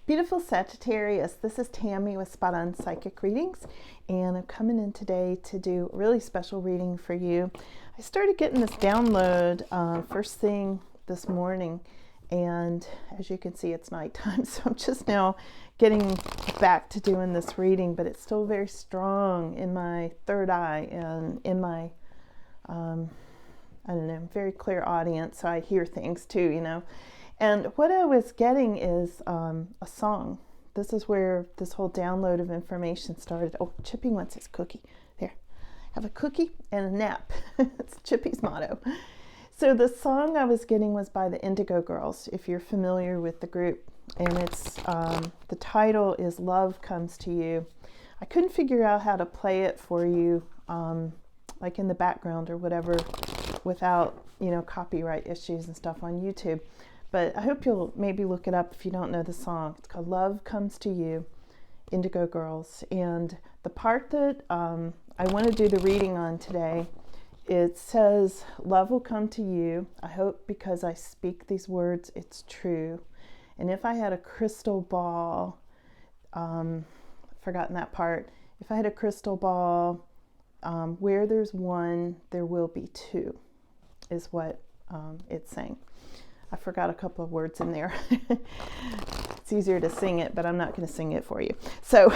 Beautiful Sagittarius, this is Tammy with Spot On Psychic Readings, and I'm coming in today to do a really special reading for you. I started getting this download first thing this morning, and as you can see, it's nighttime, so I'm just now getting back to doing this reading, but it's still very strong in my third eye and in my, I don't know, very clear audience, so I hear things too, you know. And what I was getting is a song. This is where this whole download of information started. Oh, Chippy wants his cookie. There, have a cookie and a nap. It's Chippy's motto. So the song I was getting was by the Indigo Girls, if you're familiar with the group. And it's the title is Love Comes to You. I couldn't figure out how to play it for you, like in the background or whatever, without, you know, copyright issues and stuff on YouTube. But I hope you'll maybe look it up if you don't know the song. It's called Love Comes to You, Indigo Girls. And the part that I want to do the reading on today, it says, love will come to you. I hope because I speak these words, it's true. And if I had a crystal ball, I've forgotten that part. If I had a crystal ball, where there's one, there will be two, is what it's saying. I forgot a couple of words in there. It's easier to sing it, but I'm not going to sing it for you. So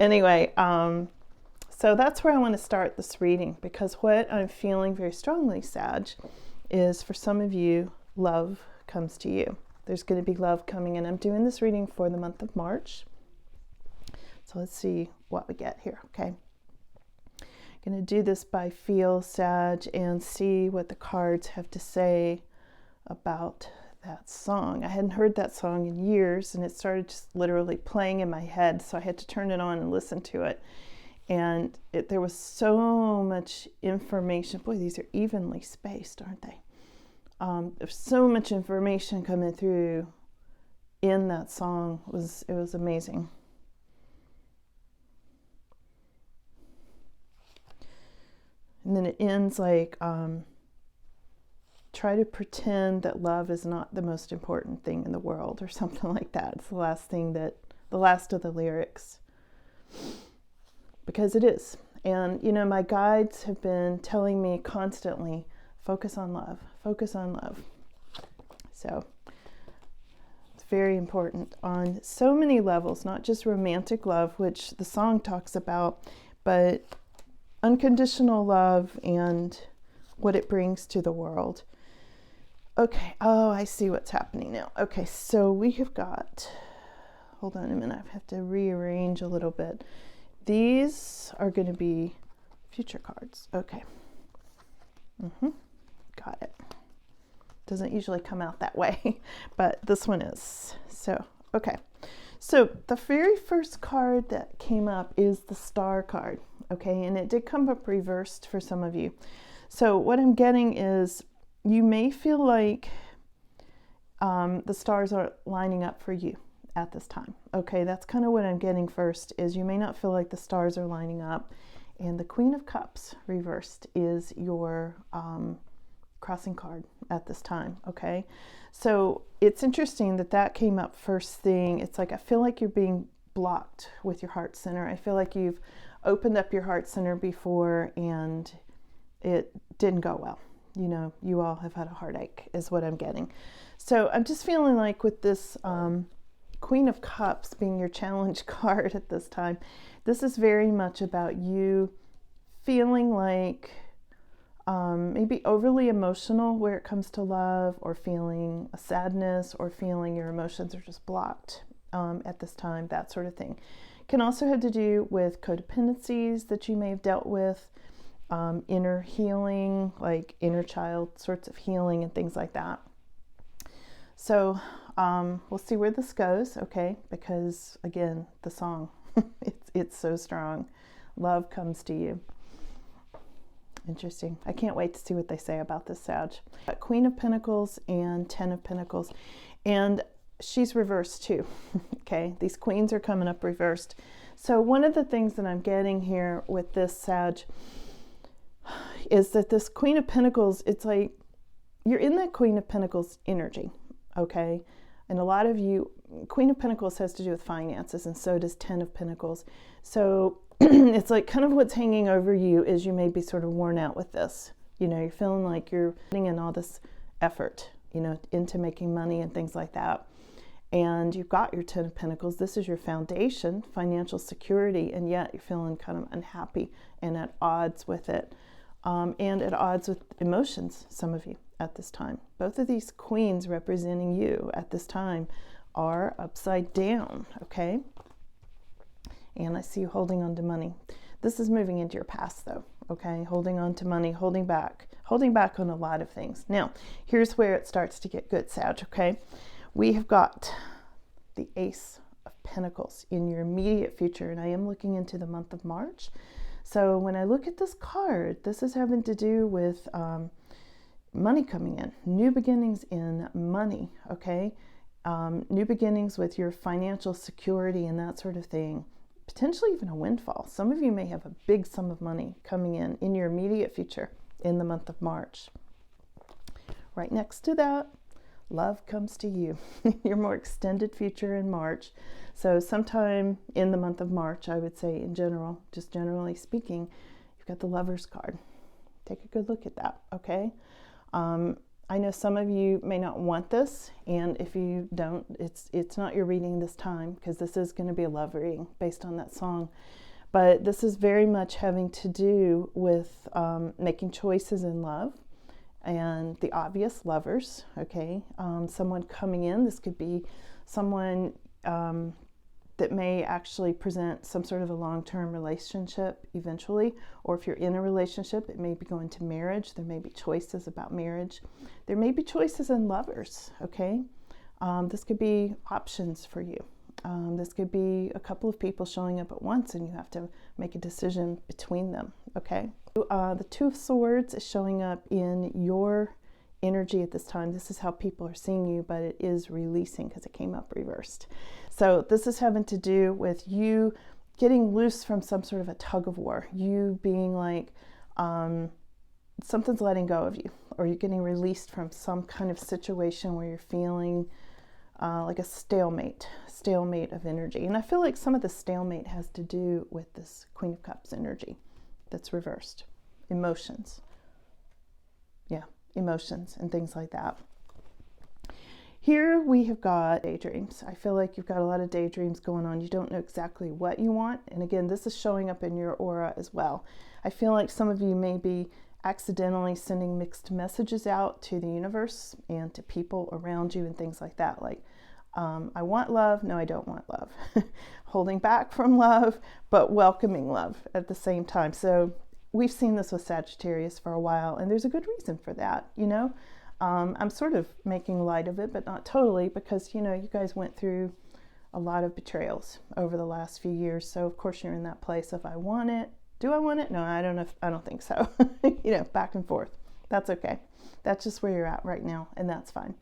anyway, so that's where I want to start this reading, because what I'm feeling very strongly, Sag, is for some of you, love comes to you. There's going to be love coming in. I'm doing this reading for the month of March. So let's see what we get here, okay? I'm going to do this by feel, Sag, and see what the cards have to say about that song. I hadn't heard that song in years, and it started just literally playing in my head, so I had to turn it on and listen to it. And there was so much information. Boy, these are evenly spaced, aren't they? There's so much information coming through in that song. It was amazing. And then it ends like, try to pretend that love is not the most important thing in the world, or something like that. It's the last of the lyrics, because it is. And you know, my guides have been telling me constantly, focus on love, focus on love. So it's very important on so many levels, not just romantic love, which the song talks about, but unconditional love and what it brings to the world. Okay, oh, I see what's happening now. Okay, so we have got, hold on a minute, I have to rearrange a little bit. These are going to be future cards. Okay. Got it. Doesn't usually come out that way, but this one is. So, okay. So the very first card that came up is the Star card. Okay, and it did come up reversed for some of you. So what I'm getting is, you may feel like the stars are lining up for you at this time. Okay, that's kind of what I'm getting first, is you may not feel like the stars are lining up. And the Queen of Cups reversed is your crossing card at this time, okay? So it's interesting that that came up first thing. It's like, I feel like you're being blocked with your heart center. I feel like you've opened up your heart center before and it didn't go well. You know, you all have had a heartache, is what I'm getting. So I'm just feeling like with this Queen of Cups being your challenge card at this time, this is very much about you feeling like maybe overly emotional where it comes to love, or feeling a sadness, or feeling your emotions are just blocked at this time, that sort of thing. Can also have to do with codependencies that you may have dealt with, inner healing, like inner child sorts of healing and things like that. So we'll see where this goes, okay? Because again, the song, it's so strong. Love comes to you. Interesting. I can't wait to see what they say about this, Sag. Queen of Pentacles and Ten of Pentacles, and she's reversed too. Okay, these queens are coming up reversed. So one of the things that I'm getting here with this, Sag, is that this Queen of Pentacles, it's like you're in that Queen of Pentacles energy, okay? And a lot of you, Queen of Pentacles has to do with finances, and so does Ten of Pentacles. So it's like kind of what's hanging over you is you may be sort of worn out with this. You know, you're feeling like you're putting in all this effort, you know, into making money and things like that. And you've got your Ten of Pentacles. This is your foundation, financial security, and yet you're feeling kind of unhappy and at odds with it. And at odds with emotions, some of you at this time. Both of these queens representing you at this time are upside down, okay? And I see you holding on to money. This is moving into your past though, okay? Holding on to money, holding back on a lot of things. Now, here's where it starts to get good, Sag, okay? We have got the Ace of Pentacles in your immediate future, and I am looking into the month of March. So when I look at this card, this is having to do with money coming in, new beginnings in money, okay? New beginnings with your financial security and that sort of thing. Potentially even a windfall. Some of you may have a big sum of money coming in your immediate future in the month of March. Right next to that, love comes to you, your more extended future in March. So sometime in the month of March, I would say in general, just generally speaking, you've got the Lover's card. Take a good look at that, okay? I know some of you may not want this, and if you don't, it's not your reading this time, because this is going to be a love reading based on that song. But this is very much having to do with making choices in love. And the obvious lovers, okay? Someone coming in, this could be someone that may actually present some sort of a long-term relationship eventually, or if you're in a relationship, it may be going to marriage. There may be choices about marriage. There may be choices in lovers, okay? This could be options for you. This could be a couple of people showing up at once and you have to make a decision between them, okay? The Two of Swords is showing up in your energy at this time. This is how people are seeing you, but it is releasing because it came up reversed. So this is having to do with you getting loose from some sort of a tug of war. You being like, something's letting go of you, or you're getting released from some kind of situation where you're feeling like a stalemate of energy. And I feel like some of the stalemate has to do with this Queen of Cups energy that's reversed. Emotions. Yeah, emotions and things like that. Here we have got daydreams. I feel like you've got a lot of daydreams going on. You don't know exactly what you want. And again, this is showing up in your aura as well. I feel like some of you may be accidentally sending mixed messages out to the universe and to people around you and things like that. Like, I want love. No, I don't want love. Holding back from love, but welcoming love at the same time. So we've seen this with Sagittarius for a while, and there's a good reason for that, you know. I'm sort of making light of it, but not totally, because, you know, you guys went through a lot of betrayals over the last few years. So of course you're in that place of, I want it. Do I want it? No, I don't think so. You know, back and forth. That's okay. That's just where you're at right now, and that's fine.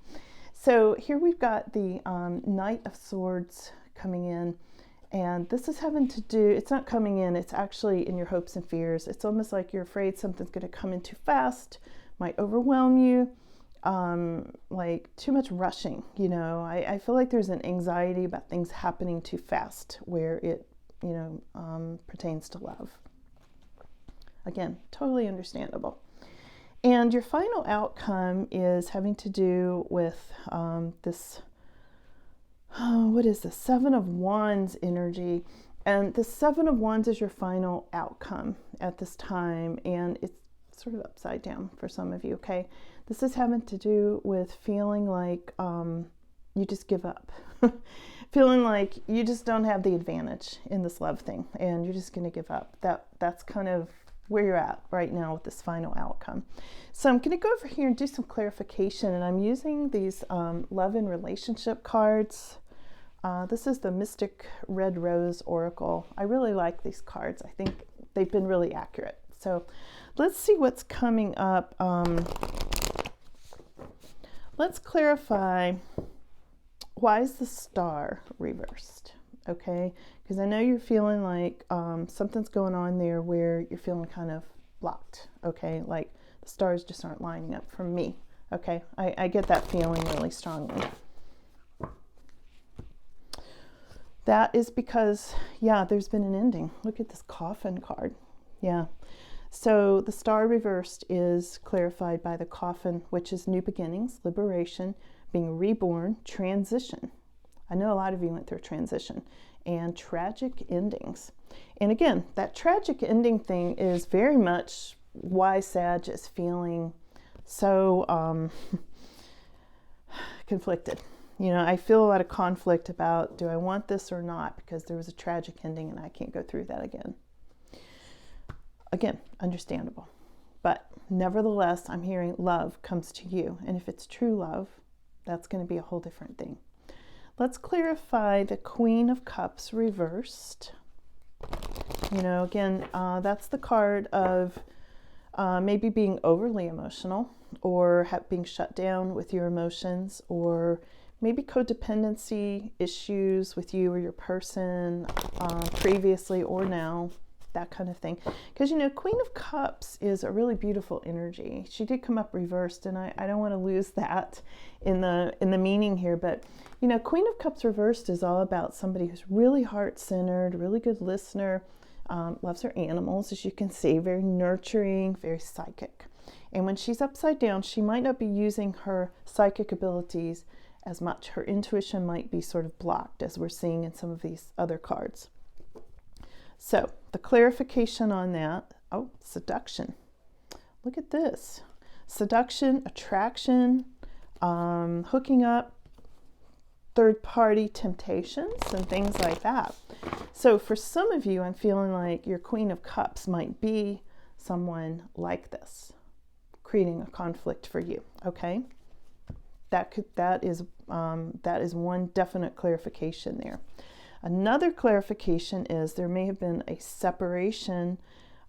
So here we've got the Knight of Swords coming in, and this is having to do, it's not coming in, it's actually in your hopes and fears. It's almost like you're afraid something's going to come in too fast, might overwhelm you, like too much rushing, you know. I feel like there's an anxiety about things happening too fast where it, you know, pertains to love. Again, totally understandable. And your final outcome is having to do with this, what is this? Seven of Wands energy. And the Seven of Wands is your final outcome at this time. And it's sort of upside down for some of you, okay? This is having to do with feeling like you just give up. Feeling like you just don't have the advantage in this love thing. And you're just going to give up. That's kind of where you're at right now with this final outcome. So I'm going to go over here and do some clarification, and I'm using these love and relationship cards. This is the Mystic Red Rose Oracle. I really like these cards. I think they've been really accurate. So let's see what's coming up. Let's clarify, why is the Star reversed? Okay, because I know you're feeling like something's going on there where you're feeling kind of blocked, okay? Like the stars just aren't lining up for me, okay? I get that feeling really strongly. That is because, yeah, there's been an ending. Look at this coffin card. Yeah. So the star reversed is clarified by the coffin, which is new beginnings, liberation, being reborn, transition. I know a lot of you went through a transition, and tragic endings. And again, that tragic ending thing is very much why Sag is feeling so conflicted. You know, I feel a lot of conflict about, do I want this or not? Because there was a tragic ending and I can't go through that again. Again, understandable. But nevertheless, I'm hearing love comes to you. And if it's true love, that's going to be a whole different thing. Let's clarify the Queen of Cups reversed. You know, again, that's the card of maybe being overly emotional, or being shut down with your emotions, or maybe codependency issues with you or your person previously or now, that kind of thing. Because, you know, Queen of Cups is a really beautiful energy. She did come up reversed, and I don't want to lose that in the meaning here. But, you know, Queen of Cups reversed is all about somebody who's really heart-centered, really good listener, loves her animals, as you can see, very nurturing, very psychic. And when she's upside down, she might not be using her psychic abilities as much. Her intuition might be sort of blocked, as we're seeing in some of these other cards. So the clarification on that, oh, seduction. Look at this. Seduction, attraction, hooking up, third-party temptations, and things like that. So for some of you, I'm feeling like your Queen of Cups might be someone like this, creating a conflict for you, okay? That is one definite clarification there. Another clarification is there may have been a separation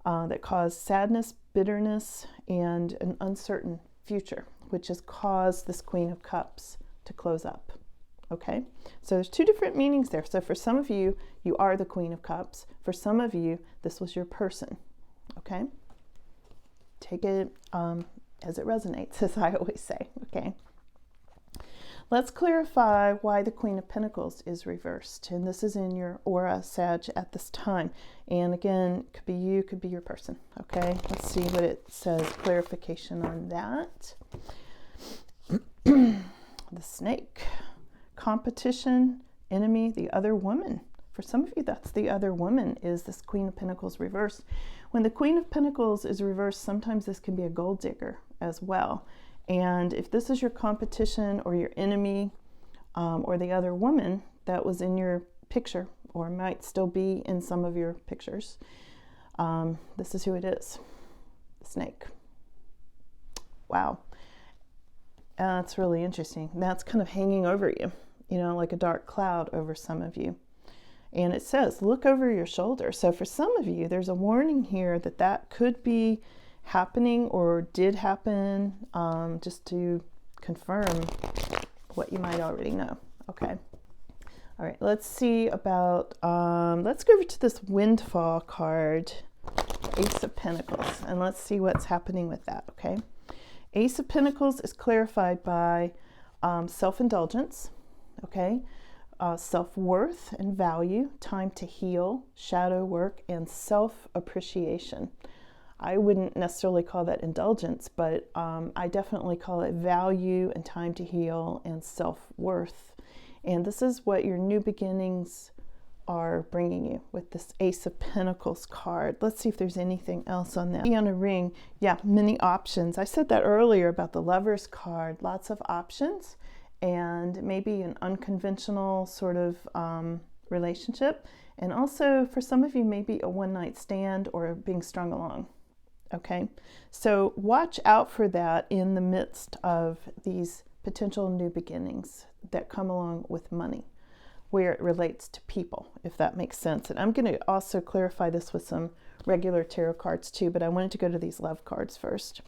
that caused sadness, bitterness, and an uncertain future, which has caused this Queen of Cups to close up. Okay, so there's two different meanings there. So for some of you, you are the Queen of Cups. For some of you, this was your person. Okay, take it as it resonates, as I always say. Okay. Let's clarify why the Queen of Pentacles is reversed. And this is in your aura, Sag, at this time. And again, could be you, could be your person. Okay, let's see what it says. Clarification on that. The snake. Competition, enemy, the other woman. For some of you, that's the other woman, is this Queen of Pentacles reversed. When the Queen of Pentacles is reversed, sometimes this can be a gold digger as well. And if this is your competition or your enemy or the other woman that was in your picture, or might still be in some of your pictures, this is who it is, the snake. Wow. That's really interesting. That's kind of hanging over you, you know, like a dark cloud over some of you. And it says, look over your shoulder. So for some of you, there's a warning here that that could be happening or did happen, just to confirm what you might already know. Okay. All right, let's see about, let's go over to this windfall card, Ace of Pentacles, and let's see what's happening with that, okay? Ace of Pentacles is clarified by self-indulgence, okay? Self-worth and value, time to heal, shadow work, and self-appreciation. I wouldn't necessarily call that indulgence, but I definitely call it value and time to heal and self-worth. And this is what your new beginnings are bringing you with this Ace of Pentacles card. Let's see if there's anything else on that. On a ring, yeah, many options. I said that earlier about the Lovers card. Lots of options, and maybe an unconventional sort of relationship. And also for some of you, maybe a one-night stand or being strung along. Okay, so watch out for that in the midst of these potential new beginnings that come along with money, where it relates to people, if that makes sense. And I'm going to also clarify this with some regular tarot cards too, but I wanted to go to these love cards first.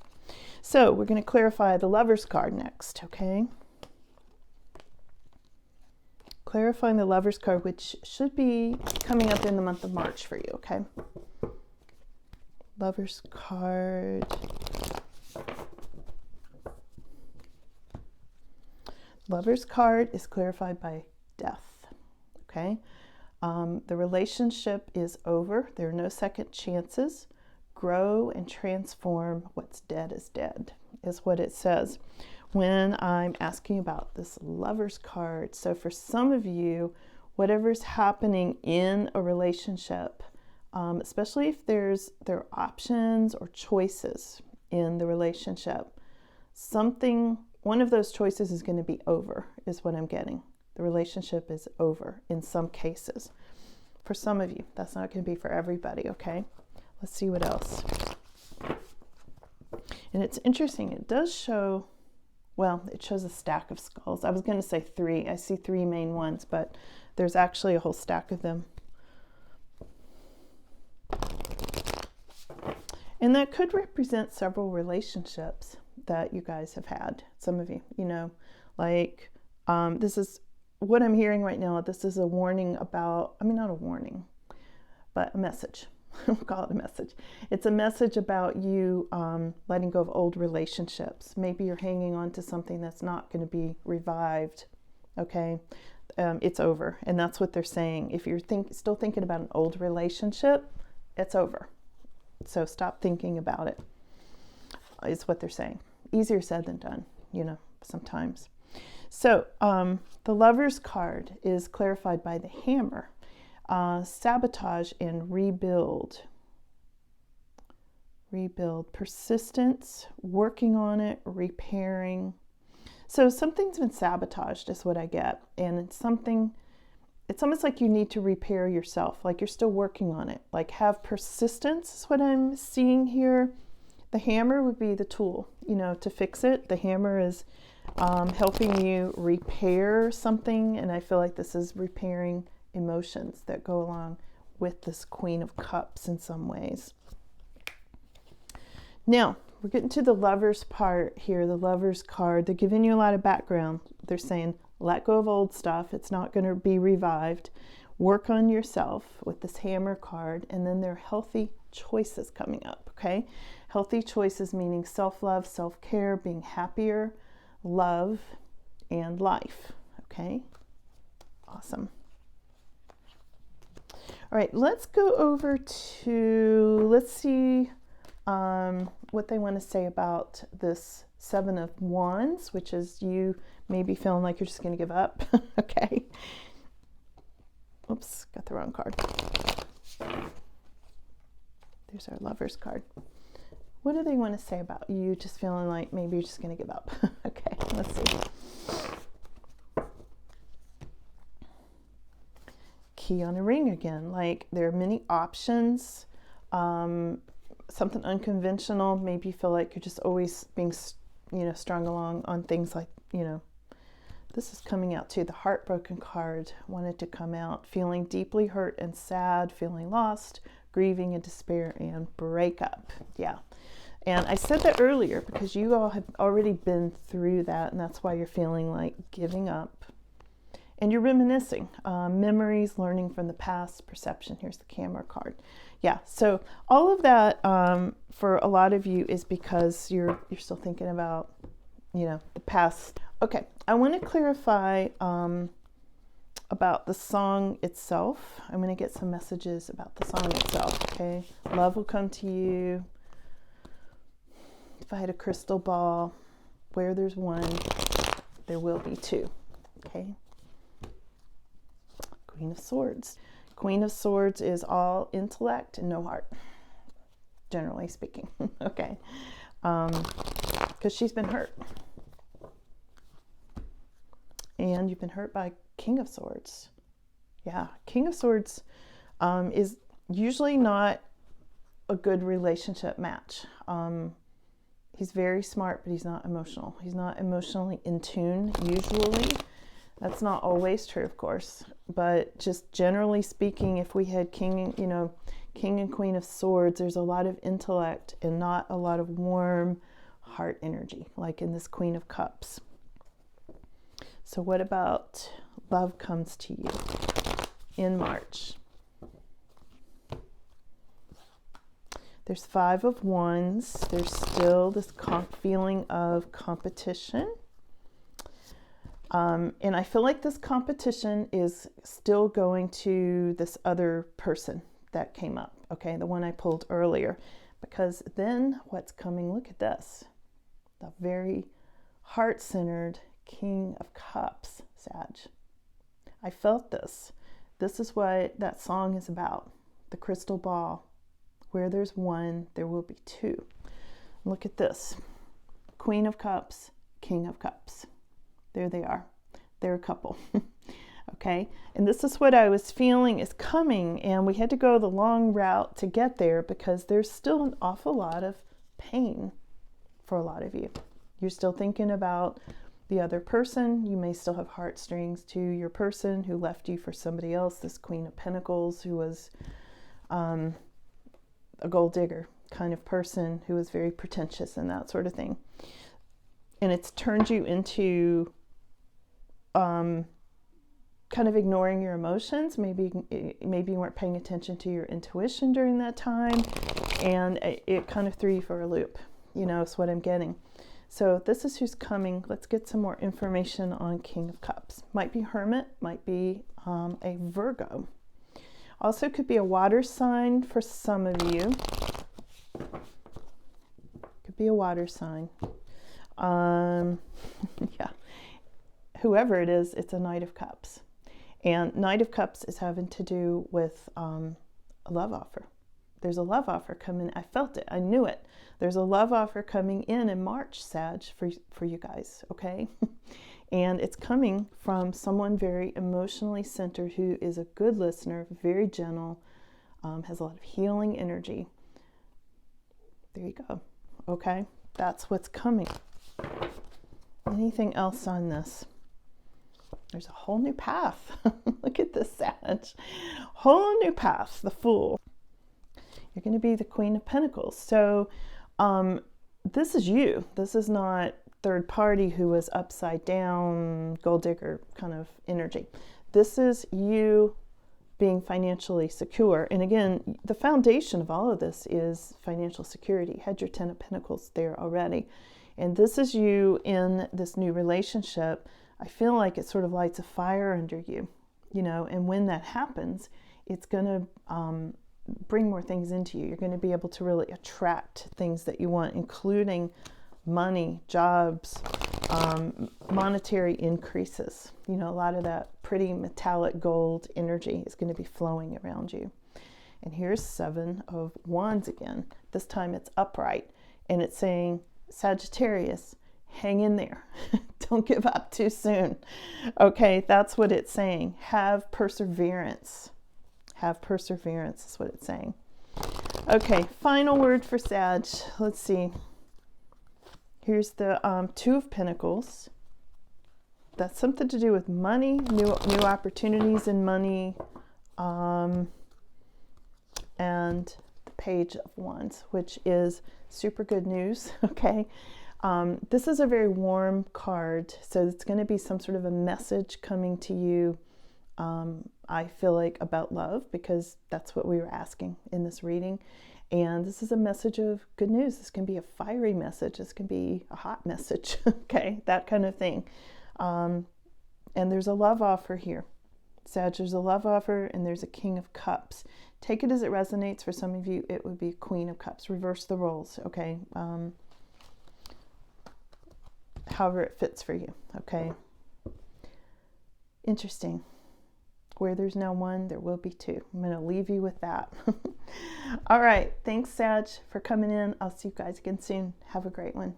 So we're going to clarify the Lovers card next, okay? Clarifying the Lovers card, which should be coming up in the month of March for you, okay? Lovers card. Lovers card is clarified by death, okay? The relationship is over. There are no second chances. Grow and transform. What's dead is dead, is what it says when I'm asking about this Lover's card. So for some of you, whatever's happening in a relationship, especially if there are options or choices in the relationship, one of those choices is going to be over, is what I'm getting. The relationship is over in some cases. For some of you, that's not going to be for everybody, okay? Let's see what else. And it's interesting. It does show, well, it shows a stack of skulls. I was going to say 3. I see 3 main ones, but there's actually a whole stack of them. And that could represent several relationships that you guys have had. Some of you, like this is what I'm hearing right now. This is a warning about, not a warning, but a message. We'll call it a message. It's a message about you letting go of old relationships. Maybe you're hanging on to something that's not going to be revived. Okay, it's over, and that's what they're saying. If you're still thinking about an old relationship, it's over. So stop thinking about it. Is what they're saying. Easier said than done, sometimes. So the Lover's card is clarified by the hammer. Sabotage and rebuild. Persistence, working on it, repairing. So something's been sabotaged is what I get. And it's almost like you need to repair yourself, like you're still working on it. Like have persistence is what I'm seeing here. The hammer would be the tool, to fix it. The hammer is helping you repair something. And I feel like this is repairing emotions that go along with this Queen of Cups in some ways. Now, we're getting to the Lover's part here, the Lover's card. They're giving you a lot of background. They're saying, let go of old stuff. It's not going to be revived. Work on yourself with this hammer card. And then there are healthy choices coming up, okay? Healthy choices meaning self-love, self-care, being happier, love, and life, okay? Awesome. All right, let's go over to, let's see what they want to say about this 7 of Wands, which is you maybe feeling like you're just going to give up. Okay. Oops, got the wrong card. There's our Lover's card. What do they want to say about you just feeling like maybe you're just going to give up? Okay, let's see. Key on a ring again. Like there are many options. Something unconventional. Maybe you feel like you're just always being, strung along on things like, this is coming out too. The heartbroken card wanted to come out. Feeling deeply hurt and sad, feeling lost, grieving and despair, and breakup. Yeah. And I said that earlier because you all have already been through that, and that's why you're feeling like giving up. And you're reminiscing, memories, learning from the past, perception. Here's the camera card. Yeah, so all of that for a lot of you is because you're still thinking about, the past. Okay, I want to clarify about the song itself. I'm going to get some messages about the song itself, okay? Love will come to you. If I had a crystal ball, where there's one, there will be two, okay? Queen of Swords. Queen of Swords is all intellect and no heart, generally speaking, okay? Because she's been hurt. And you've been hurt by King of Swords. Yeah, King of Swords is usually not a good relationship match. He's very smart, but he's not emotional. He's not emotionally in tune, usually. That's not always true, of course. But just generally speaking, if we had King and Queen of Swords, there's a lot of intellect and not a lot of warm heart energy, like in this Queen of Cups. So what about love comes to you in March? There's 5 of Wands. There's still this feeling of competition. And I feel like this competition is still going to this other person that came up, okay, the one I pulled earlier. Because then what's coming, look at this, the very heart-centered King of Cups, Sag. I felt this. This is what that song is about, the crystal ball. Where there's one, there will be two. Look at this, Queen of Cups, King of Cups. There they are. They're a couple. Okay, and this is what I was feeling is coming, and we had to go the long route to get there because there's still an awful lot of pain for a lot of you. You're still thinking about the other person. You may still have heartstrings to your person who left you for somebody else, this Queen of Pentacles who was a gold digger kind of person who was very pretentious and that sort of thing. And it's turned you into kind of ignoring your emotions. Maybe you weren't paying attention to your intuition during that time, and it kind of threw you for a loop. You know, is what I'm getting. So this is who's coming. Let's get some more information on King of Cups. Might be Hermit, might be a Virgo. Also could be a water sign for some of you. Could be a water sign. Yeah. Whoever it is, it's a Knight of Cups. And Knight of Cups is having to do with a love offer. There's a love offer coming. I felt it. I knew it. There's a love offer coming in March, Sag, for you guys, okay? And it's coming from someone very emotionally centered who is a good listener, very gentle, has a lot of healing energy. There you go, okay? That's what's coming. Anything else on this? There's a whole new path. Look at this, Sag. Whole new path, the Fool. You're going to be the Queen of Pentacles. So this is you. This is not third party who was upside down, gold digger kind of energy. This is you being financially secure. And again, the foundation of all of this is financial security. You had your 10 of Pentacles there already. And this is you in this new relationship. I feel like it sort of lights a fire under you, you know, and when that happens, it's going to bring more things into you. You're going to be able to really attract things that you want, including money, jobs, monetary increases. You know, a lot of that pretty metallic gold energy is going to be flowing around you. And here's 7 of Wands again. This time it's upright, and it's saying, Sagittarius, hang in there. Don't give up too soon. Okay, that's what it's saying. Have perseverance. Have perseverance is what it's saying. Okay, final word for Sag. Let's see. Here's the 2 of Pentacles. That's something to do with money, new opportunities in money, and the Page of Wands, which is super good news. Okay. This is a very warm card, so it's going to be some sort of a message coming to you, I feel like, about love, because that's what we were asking in this reading. And this is a message of good news. This can be a fiery message. This can be a hot message, okay, that kind of thing. And there's a love offer here. Sag, there's a love offer, and there's a King of Cups. Take it as it resonates. For some of you, it would be Queen of Cups. Reverse the roles, okay? However it fits for you, okay? Interesting. Where there's no one, there will be 2. I'm going to leave you with that. All right. Thanks, Sag, for coming in. I'll see you guys again soon. Have a great one.